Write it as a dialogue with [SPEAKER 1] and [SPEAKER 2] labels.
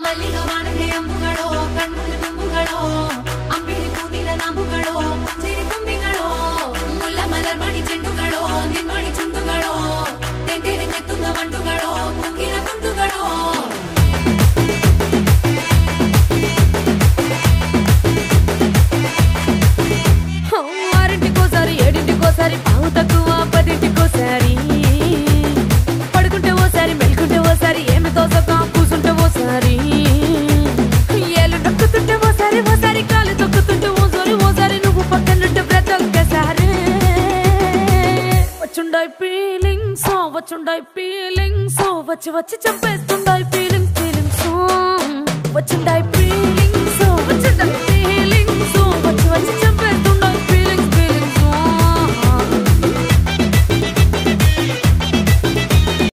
[SPEAKER 1] ಮಲ್ಲಿಗೆ ವಾಣದೆ ಅಂಬುಗಳೋ ಕಣ್ಮುಳು ತುಂಬುಗಳೋ ಅಂಬಿಳಿ ಕೂದಿನ ನಾಂಬುಗಳೋ ಸಿರಿ ತುಂಬಿಗಳೋ ಮುಲ್ಲ ಮಲರ್ ಮಣಿ ಚೆಂಡುಗಳೋ ನಿನ್ಮಣಿ ಚುಂಡುಗಳೋ ತೆಂಟೆರೆ ನೆತ್ತುಂಗ ಮಂಡುಗಳೋ ಮುಗಿನ ತುಂಡುಗಳೋ ఆరింటికోసారి ఏడింటికోసారి పావు తక్కువ పదింటికోసారి పడుకుంటే ఓసారి మెలుకుంటే ఓసారి ఏమి తోసక కూసుంటే ఓసారి ఏళ్ళు నొక్కుతుంటే ఓసారి ఓసారి కాలు తొక్కుతుంటే ఓసారి నువ్వు పక్కనుంటే ప్రతి ఒక్కసారి వచ్చుండాయి ఫీలింగ్స్ వచ్చి చంపేస్తుండాయి ఫీలింగ్స్ వచ్చుండాయి ఫీలింగ్స్